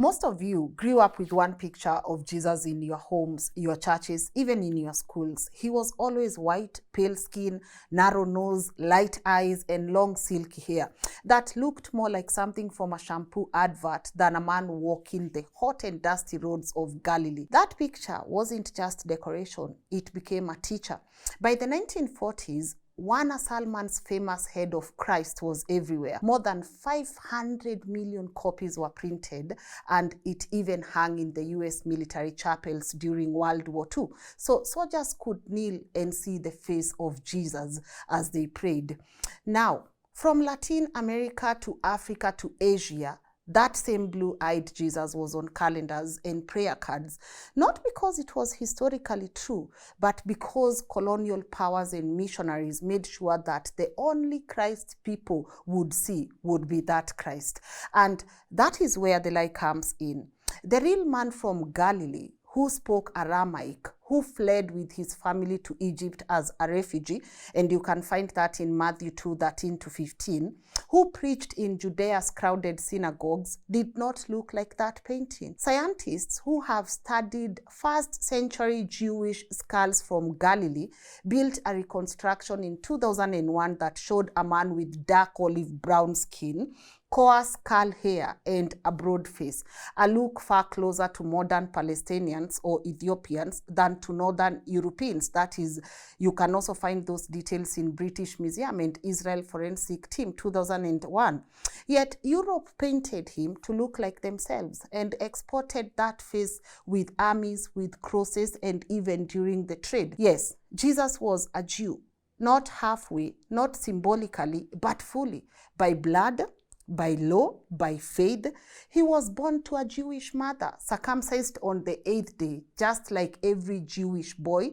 Most of you grew up with one picture of Jesus in your homes, your churches, even in your schools. He was always white, pale skin, narrow nose, light eyes, and long silky hair that looked more like something from a shampoo advert than a man walking the hot and dusty roads of Galilee. That picture wasn't just decoration, it became a teacher. By the 1940s, Warner Salman's famous head of Christ was everywhere. More than 500 million copies were printed, and it even hung in the US military chapels during World War II. So soldiers could kneel and see the face of Jesus as they prayed. Now, from Latin America to Africa to Asia, that same blue-eyed Jesus was on calendars and prayer cards, not because it was historically true, but because colonial powers and missionaries made sure that the only Christ people would see would be that Christ. And that is where the lie comes in. The real man from Galilee, who spoke Aramaic, who fled with his family to Egypt as a refugee, and you can find that in Matthew 2:13-15, who preached in Judea's crowded synagogues, did not look like that painting. Scientists who have studied first-century Jewish skulls from Galilee built a reconstruction in 2001 that showed a man with dark olive brown skin, coarse curl hair, and a broad face, a look far closer to modern Palestinians or Ethiopians than to Northern Europeans. That is, you can also find those details in British Museum and Israel Forensic Team 2001. Yet Europe painted him to look like themselves and exported that face with armies, with crosses, and even during the trade. Yes, Jesus was a Jew, not halfway, not symbolically, but fully, by blood, by law, by faith. He was born to a Jewish mother, circumcised on the 8th day, just like every Jewish boy,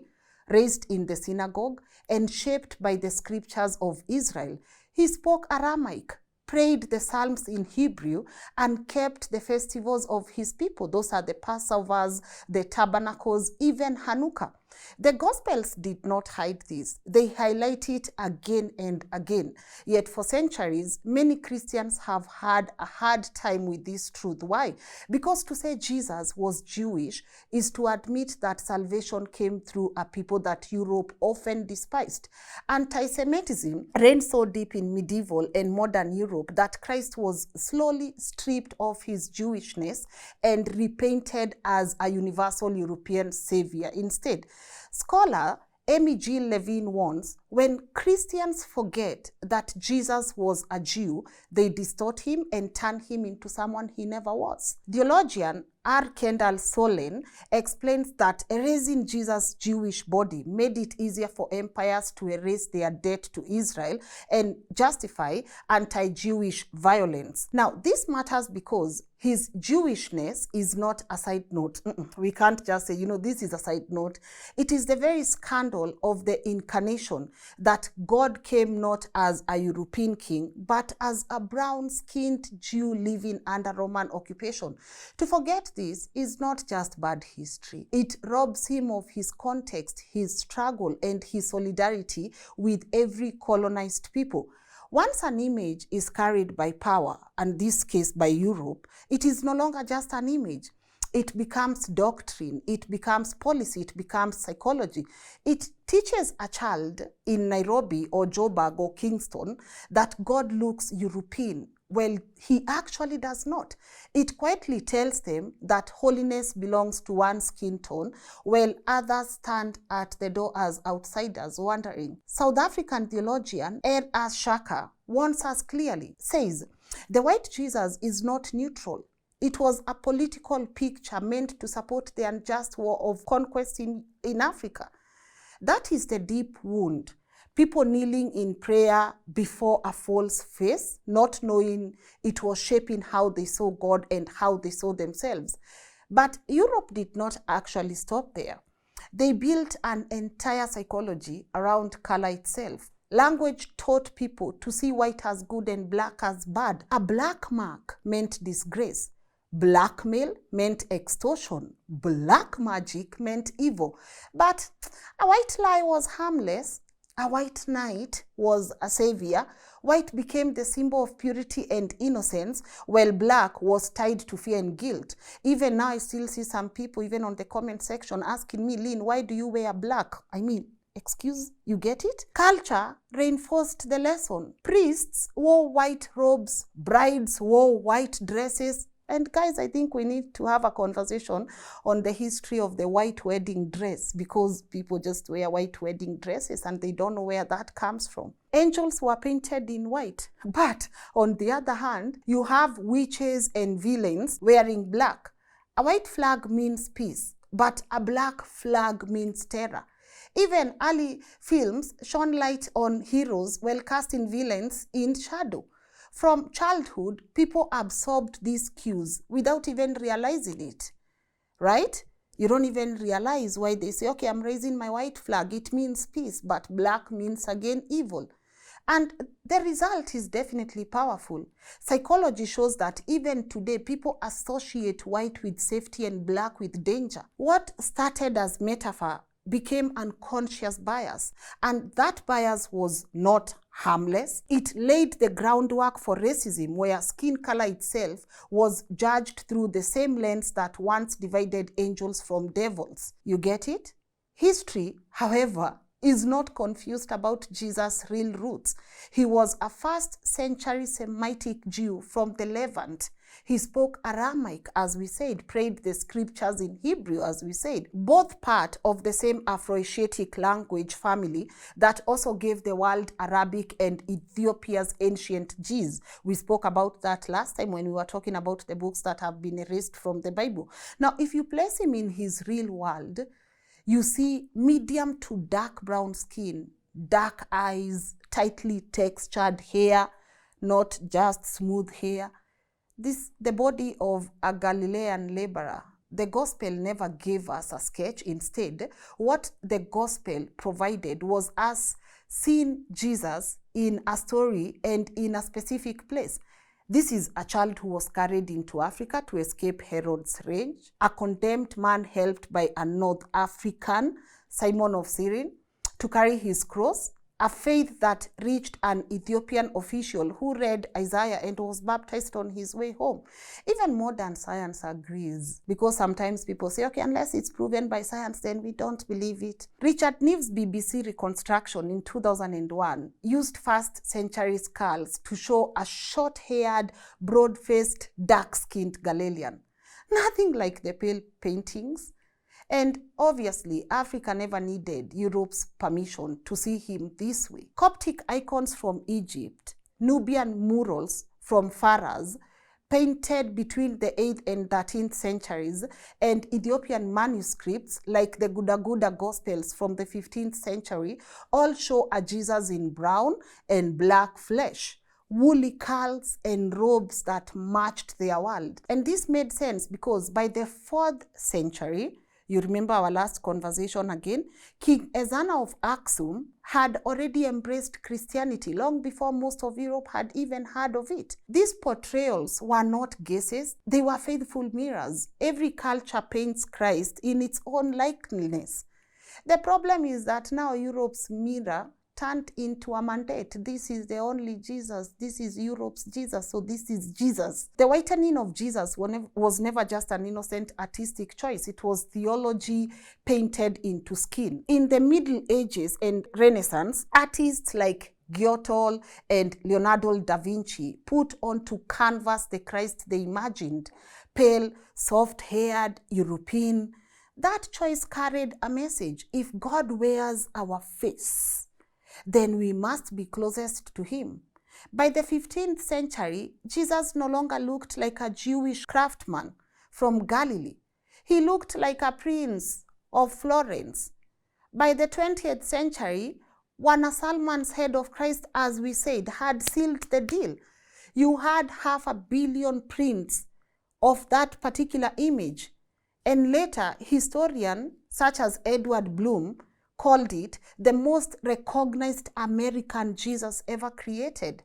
raised in the synagogue, and shaped by the scriptures of Israel. He spoke Aramaic, prayed the Psalms in Hebrew, and kept the festivals of his people. Those are the Passovers, the Tabernacles, even Hanukkah. The Gospels did not hide this. They highlight it again and again. Yet for centuries, many Christians have had a hard time with this truth. Why? Because to say Jesus was Jewish is to admit that salvation came through a people that Europe often despised. Anti-Semitism ran so deep in medieval and modern Europe that Christ was slowly stripped of his Jewishness and repainted as a universal European savior instead. Scholar Amy G. Levine warns, when Christians forget that Jesus was a Jew, they distort him and turn him into someone he never was. Theologian R. Kendall Solin explains that erasing Jesus' Jewish body made it easier for empires to erase their debt to Israel and justify anti-Jewish violence. Now, this matters because his Jewishness is not a side note. We can't just say, this is a side note. It is the very scandal of the incarnation that God came not as a European king, but as a brown-skinned Jew living under Roman occupation. To forget this is not just bad history. It robs him of his context, his struggle, and his solidarity with every colonized people. Once an image is carried by power, and this case by Europe, it is no longer just an image. It becomes doctrine, it becomes policy, it becomes psychology. It teaches a child in Nairobi or Joburg or Kingston that God looks European. Well, he actually does not. It quietly tells them that holiness belongs to one skin tone, while others stand at the door as outsiders wandering. South African theologian Ed Ashaka warns us clearly, says, the white Jesus is not neutral. It was a political picture meant to support the unjust war of conquest in Africa. That is the deep wound. People kneeling in prayer before a false face, not knowing it was shaping how they saw God and how they saw themselves. But Europe did not actually stop there. They built an entire psychology around color itself. Language taught people to see white as good and black as bad. A black mark meant disgrace. Blackmail meant extortion. Black magic meant evil. But a white lie was harmless. A white knight was a savior. White became the symbol of purity and innocence, while black was tied to fear and guilt. Even now, I still see some people, even on the comment section, asking me, Lynn, why do you wear black? I mean, excuse, you get it? Culture reinforced the lesson. Priests wore white robes, brides wore white dresses. And guys, I think we need to have a conversation on the history of the white wedding dress, because people just wear white wedding dresses and they don't know where that comes from. Angels were painted in white. But on the other hand, you have witches and villains wearing black. A white flag means peace, but a black flag means terror. Even early films shone light on heroes while casting villains in shadow. From childhood, people absorbed these cues without even realizing it, right? You don't even realize why they say, okay, I'm raising my white flag. It means peace, but black means again evil. And the result is definitely powerful. Psychology shows that even today, people associate white with safety and black with danger. What started as metaphor became unconscious bias, and that bias was not harmless. It laid the groundwork for racism, where skin color itself was judged through the same lens that once divided angels from devils. You get it? History, however, is not confused about Jesus' real roots. He was a first-century Semitic Jew from the Levant. He spoke Aramaic, as we said, prayed the scriptures in Hebrew, as we said, both part of the same Afro-Asiatic language family that also gave the world Arabic and Ethiopia's ancient G's. We spoke about that last time when we were talking about the books that have been erased from the Bible. Now, if you place him in his real world, you see medium to dark brown skin, dark eyes, tightly textured hair, not just smooth hair. The body of a Galilean laborer. The gospel never gave us a sketch. Instead, what the gospel provided was us seeing Jesus in a story and in a specific place. This is a child who was carried into Africa to escape Herod's rage, a condemned man helped by a North African, Simon of Cyrene, to carry his cross, a faith that reached an Ethiopian official who read Isaiah and was baptized on his way home. Even modern science agrees, because sometimes people say, okay, unless it's proven by science, then we don't believe it. Richard Neve's BBC reconstruction in 2001 used first-century skulls to show a short-haired, broad-faced, dark-skinned Galilean. Nothing like the pale paintings. And obviously, Africa never needed Europe's permission to see him this way. Coptic icons from Egypt, Nubian murals from pharaohs, painted between the 8th and 13th centuries, and Ethiopian manuscripts like the Guda Gospels from the 15th century all show a Jesus in brown and black flesh, woolly curls and robes that matched their world. And this made sense because by the 4th century, you remember our last conversation again, King Ezana of Aksum had already embraced Christianity long before most of Europe had even heard of it. These portrayals were not guesses, they were faithful mirrors. Every culture paints Christ in its own likeness. The problem is that now Europe's mirror turned into a mandate. This is the only Jesus. This is Europe's Jesus. So this is Jesus. The whitening of Jesus was never just an innocent artistic choice. It was theology painted into skin. In the Middle Ages and Renaissance, artists like Giotto and Leonardo da Vinci put onto canvas the Christ they imagined. Pale, soft-haired, European. That choice carried a message. If God wears our face, then we must be closest to him. By the 15th century, Jesus no longer looked like a Jewish craftsman from Galilee. He looked like a prince of Florence. By the 20th century, Wana Salman's head of Christ, as we said, had sealed the deal. You had 500 million prints of that particular image. And later, historians such as Edward Bloom called it the most recognized American Jesus ever created.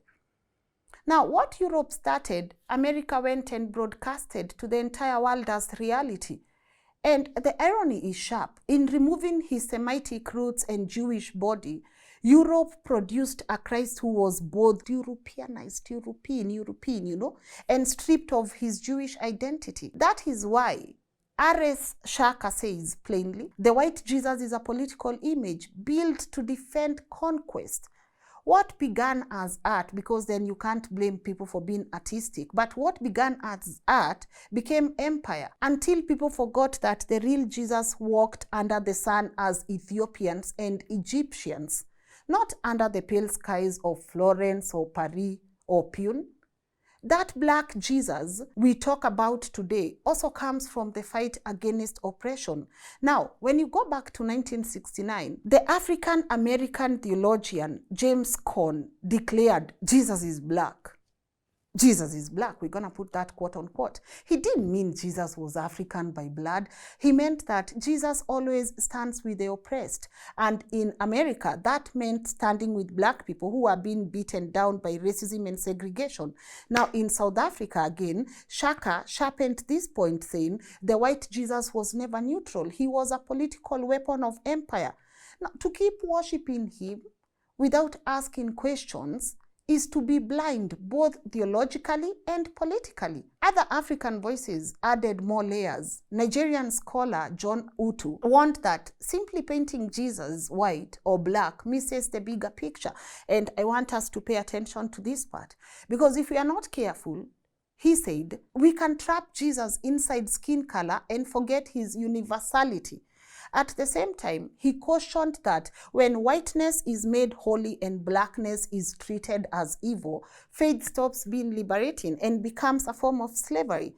Now, what Europe started, America went and broadcasted to the entire world as reality. And the irony is sharp. In removing his Semitic roots and Jewish body, Europe produced a Christ who was both Europeanized, European, and stripped of his Jewish identity. That is why R.S. Shaka says plainly, the white Jesus is a political image built to defend conquest. What began as art, because then you can't blame people for being artistic, but what began as art became empire until people forgot that the real Jesus walked under the sun as Ethiopians and Egyptians, not under the pale skies of Florence or Paris or Pune. That black Jesus we talk about today also comes from the fight against oppression. Now, when you go back to 1969, the African-American theologian James Cone declared Jesus is black. Jesus is black. We're going to put that quote unquote. He didn't mean Jesus was African by blood. He meant that Jesus always stands with the oppressed. And in America, that meant standing with black people who are being beaten down by racism and segregation. Now, in South Africa, again, Shaka sharpened this point, saying the white Jesus was never neutral. He was a political weapon of empire. Now, to keep worshiping him without asking questions is to be blind, both theologically and politically. Other African voices added more layers. Nigerian scholar John Utu warned that simply painting Jesus white or black misses the bigger picture. And I want us to pay attention to this part, because if we are not careful, he said, we can trap Jesus inside skin color and forget his universality. At the same time, he cautioned that when whiteness is made holy and blackness is treated as evil, faith stops being liberating and becomes a form of slavery.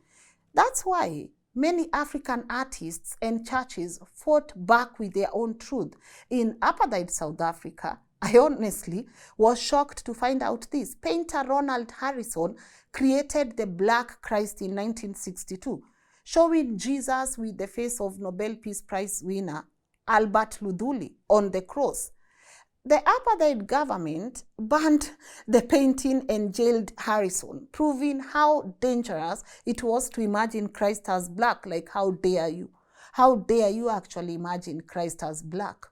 That's why many African artists and churches fought back with their own truth. In apartheid South Africa, I honestly was shocked to find out this. Painter Ronald Harrison created the Black Christ in 1962. Showing Jesus with the face of Nobel Peace Prize winner Albert Luduli on the cross. The apartheid government banned the painting and jailed Harrison, proving how dangerous it was to imagine Christ as black. Like, how dare you? How dare you actually imagine Christ as black?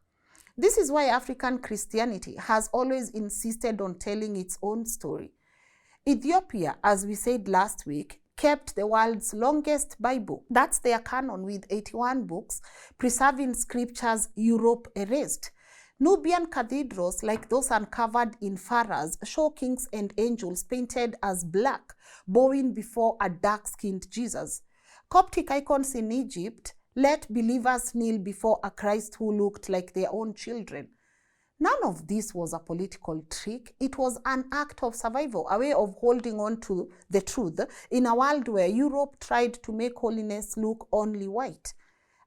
This is why African Christianity has always insisted on telling its own story. Ethiopia, as we said last week, kept the world's longest Bible. That's their canon with 81 books, preserving scriptures Europe erased. Nubian cathedrals like those uncovered in Faras show kings and angels painted as black, bowing before a dark-skinned Jesus. Coptic icons in Egypt let believers kneel before a Christ who looked like their own children. None of this was a political trick. It was an act of survival, a way of holding on to the truth in a world where Europe tried to make holiness look only white.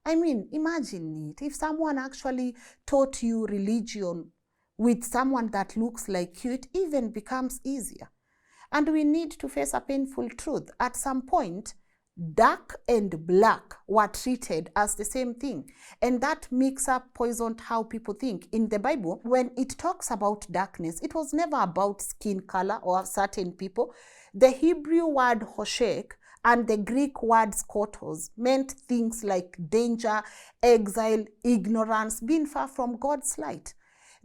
I mean, imagine it. If someone actually taught you religion with someone that looks like you, it even becomes easier. And we need to face a painful truth. At some point, dark and black were treated as the same thing, and that mix-up poisoned how people think. In the Bible, when it talks about darkness, it was never about skin color or certain people. The Hebrew word hoshek and the Greek word skotos meant things like danger, exile, ignorance, being far from God's light.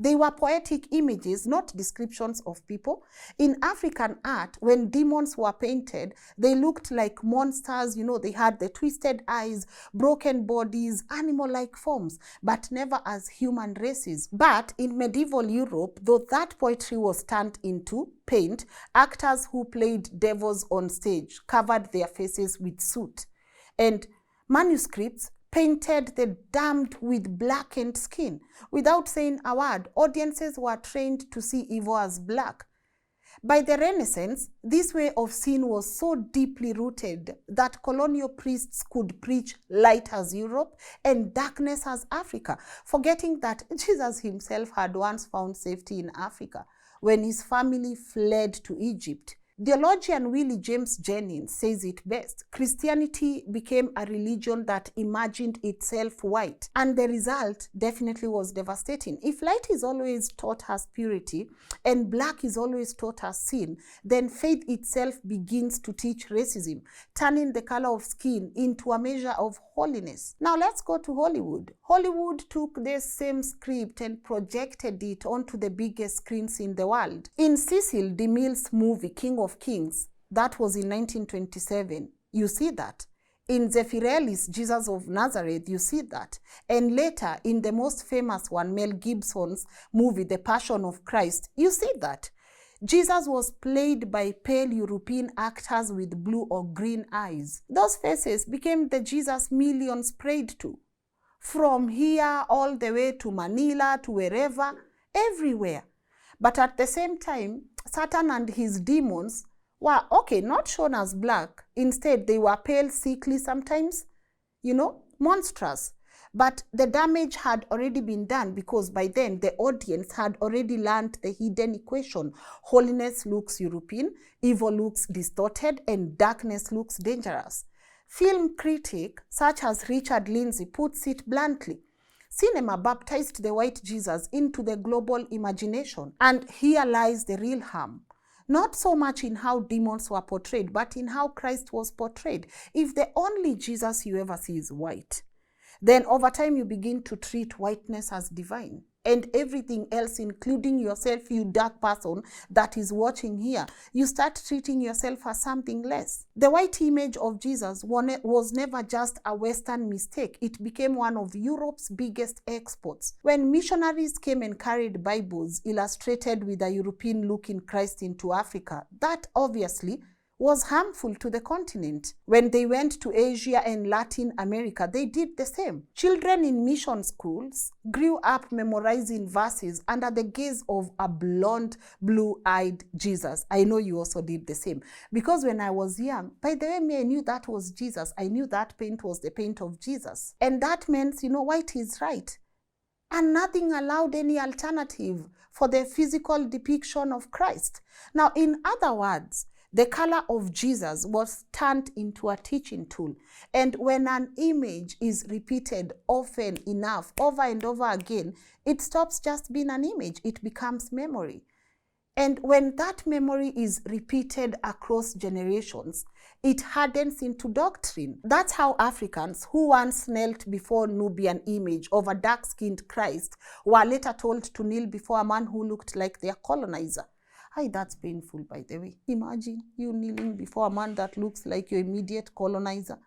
They were poetic images, not descriptions of people. In African art, when demons were painted, they looked like monsters. They had the twisted eyes, broken bodies, animal-like forms, but never as human races. But in medieval Europe, though that poetry was turned into paint, actors who played devils on stage covered their faces with soot. And manuscripts painted the damned with blackened skin. Without saying a word, audiences were trained to see evil as black. By the Renaissance, this way of seeing was so deeply rooted that colonial priests could preach light as Europe and darkness as Africa, forgetting that Jesus himself had once found safety in Africa when his family fled to Egypt. Theologian Willie James Jennings says it best. Christianity became a religion that imagined itself white, and the result definitely was devastating. If light is always taught as purity and black is always taught as sin, then faith itself begins to teach racism, turning the color of skin into a measure of holiness. Now let's go to Hollywood. Hollywood took this same script and projected it onto the biggest screens in the world. In Cecil DeMille's movie King of Kings, that was in 1927, you see that. In Zeffirelli's Jesus of Nazareth, you see that. And later, in the most famous one, Mel Gibson's movie, The Passion of Christ, you see that. Jesus was played by pale European actors with blue or green eyes. Those faces became the Jesus millions prayed to. From here all the way to Manila, to wherever, everywhere. But at the same time, Satan and his demons were, not shown as black. Instead, they were pale, sickly sometimes, monstrous. But the damage had already been done, because by then the audience had already learned the hidden equation. Holiness looks European, evil looks distorted, and darkness looks dangerous. Film critic such as Richard Lindsay puts it bluntly. Cinema baptized the white Jesus into the global imagination, and here lies the real harm. Not so much in how demons were portrayed, but in how Christ was portrayed. If the only Jesus you ever see is white, then over time you begin to treat whiteness as divine. And everything else, including yourself, you dark person that is watching here, you start treating yourself as something less. The white image of Jesus was never just a Western mistake. It became one of Europe's biggest exports. When missionaries came and carried Bibles illustrated with a European look in Christ into Africa, that obviously was harmful to the continent. When they went to Asia and Latin America, they did the same. Children in mission schools grew up memorizing verses under the gaze of a blonde, blue-eyed Jesus. I know you also did the same. Because when I was young, by the way, I knew that was Jesus. I knew that paint was the paint of Jesus. And that meant, white is right. And nothing allowed any alternative for the physical depiction of Christ. Now, in other words, the color of Jesus was turned into a teaching tool. And when an image is repeated often enough, over and over again, it stops just being an image. It becomes memory. And when that memory is repeated across generations, it hardens into doctrine. That's how Africans who once knelt before Nubian image of a dark-skinned Christ were later told to kneel before a man who looked like their colonizer. That's painful, by the way. Imagine you kneeling before a man that looks like your immediate colonizer.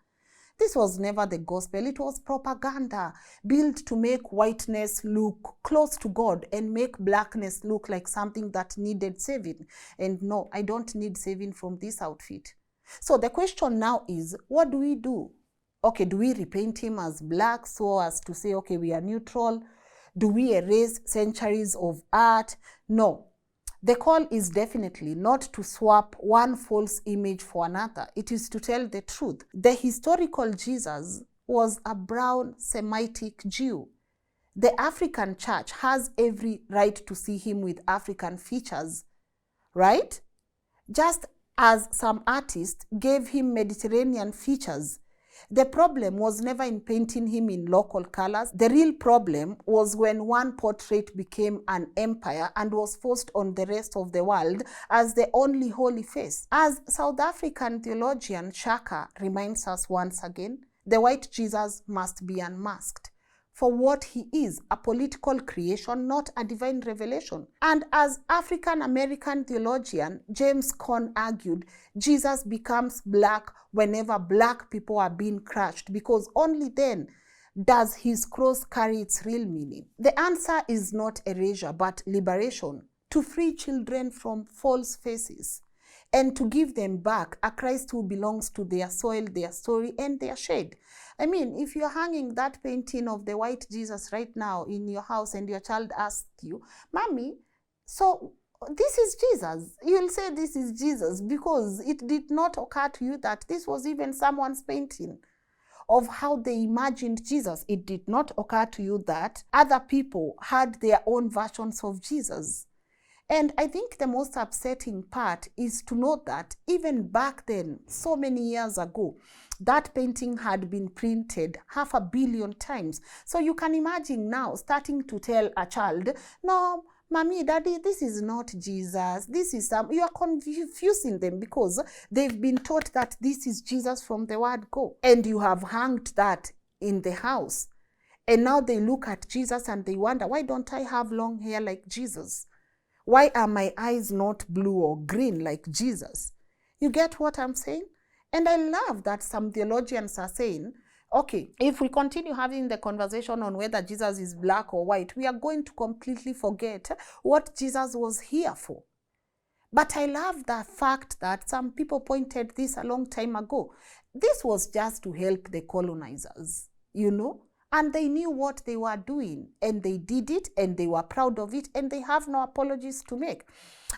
This was never the gospel. It was propaganda built to make whiteness look close to God and make blackness look like something that needed saving. And no, I don't need saving from this outfit. So the question now is, what do we do? Do we repaint him as black so as to say, we are neutral? Do we erase centuries of art? No. The call is definitely not to swap one false image for another. It is to tell the truth. The historical Jesus was a brown Semitic Jew. The African church has every right to see him with African features, right? Just as some artists gave him Mediterranean features. The problem was never in painting him in local colors. The real problem was when one portrait became an empire and was forced on the rest of the world as the only holy face. As South African theologian Shaka reminds us once again, the white Jesus must be unmasked for what he is, a political creation, not a divine revelation. And as African-American theologian James Cone argued, Jesus becomes black whenever black people are being crushed, because only then does his cross carry its real meaning. The answer is not erasure, but liberation, to free children from false faces, and to give them back a Christ who belongs to their soil, their story, and their shade. If you're hanging that painting of the white Jesus right now in your house and your child asks you, Mommy, so this is Jesus. You'll say this is Jesus because it did not occur to you that this was even someone's painting of how they imagined Jesus. It did not occur to you that other people had their own versions of Jesus. And I think the most upsetting part is to note that even back then, so many years ago, that painting had been printed 500 million times. So you can imagine now starting to tell a child, no, mommy, daddy, this is not Jesus. This is you are confusing them because they've been taught that this is Jesus from the word go. And you have hanged that in the house. And now they look at Jesus and they wonder, why don't I have long hair like Jesus? Why are my eyes not blue or green like Jesus? You get what I'm saying? And I love that some theologians are saying, okay, if we continue having the conversation on whether Jesus is black or white, we are going to completely forget what Jesus was here for. But I love the fact that some people pointed this a long time ago. This was just to help the colonizers, you know? And they knew what they were doing, and they did it, and they were proud of it, and they have no apologies to make.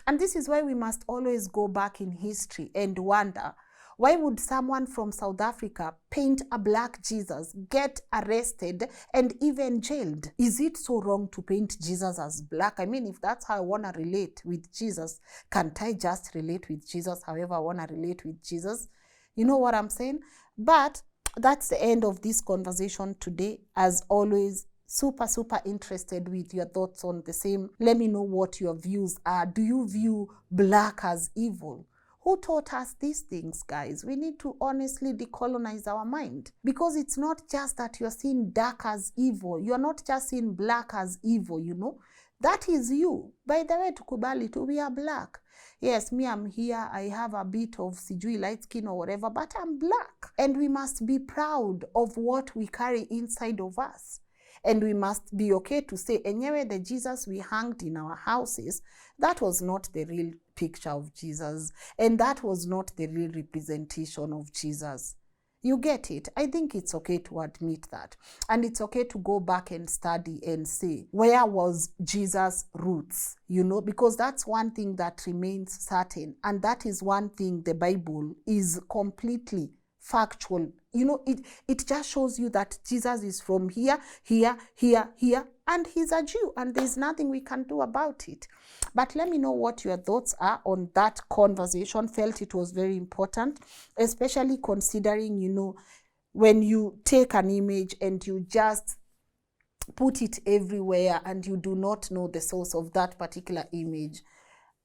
And this is why we must always go back in history and wonder, why would someone from South Africa paint a black Jesus, get arrested, and even jailed? Is it so wrong to paint Jesus as black? I mean, if that's how I want to relate with Jesus, can't I just relate with Jesus however I want to relate with Jesus? You know what I'm saying? But that's the end of this conversation today. As always, super interested with your thoughts on the same. Let me know what your views are. Do you view black as evil? Who taught us these things, guys? We need to honestly decolonize our mind, because it's not just that you're seeing dark as evil. You're not just seeing black as evil, you know. That is you. By the way, tukubali tu, we are black. Yes, me, I'm here. I have a bit of sijui light skin or whatever, but I'm black. And we must be proud of what we carry inside of us. And we must be okay to say, anyway, the Jesus we hanged in our houses, that was not the real picture of Jesus. And that was not the real representation of Jesus. You get it? I think it's okay to admit that. And it's okay to go back and study and say, where was Jesus' roots? You know, because that's one thing that remains certain. And that is one thing the Bible is completely factual. You know, it just shows you that Jesus is from here, and he's a Jew, and there's nothing we can do about it. But let me know what your thoughts are on that conversation. Felt it was very important, especially considering, you know, when you take an image and you just put it everywhere and you do not know the source of that particular image,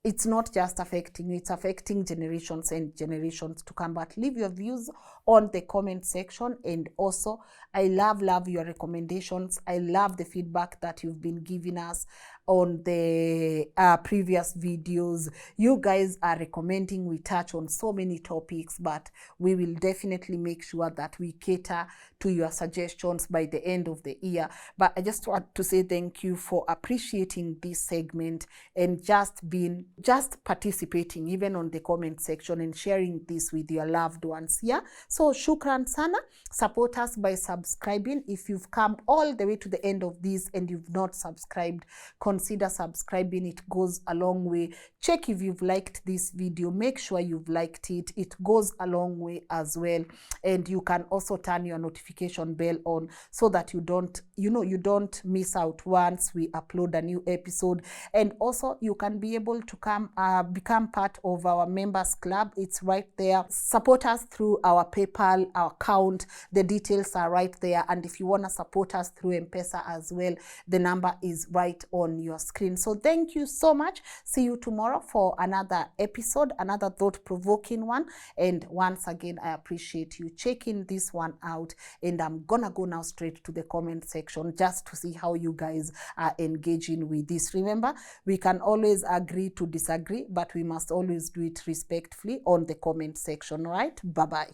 it's not just affecting you, it's affecting generations and generations to come. But leave your views on the comment section. And also, I love your recommendations. I love the feedback that you've been giving us on the previous videos. You guys are recommending we touch on so many topics, but we will definitely make sure that we cater to your suggestions by the end of the year. But I just want to say thank you for appreciating this segment and just participating even on the comment section and sharing this with your loved ones here. So shukran sana. Support us by subscribing. If you've come all the way to the end of this and you've not subscribed, consider subscribing. It goes a long way. Check if you've liked this video. Make sure you've liked it. It goes a long way as well. And you can also turn your notification bell on so that you don't miss out once we upload a new episode. And also you can be able to become part of our members club. It's right there. Support us through our PayPal account. The details are right there. And if you want to support us through M-Pesa as well, the number is right on your screen. So thank you so much. See you tomorrow for another episode, another thought-provoking one. And once again, I appreciate you checking this one out. And I'm gonna go now straight to the comment section just to see how you guys are engaging with this. Remember, we can always agree to disagree, but we must always do it respectfully on the comment section, right? Bye-bye.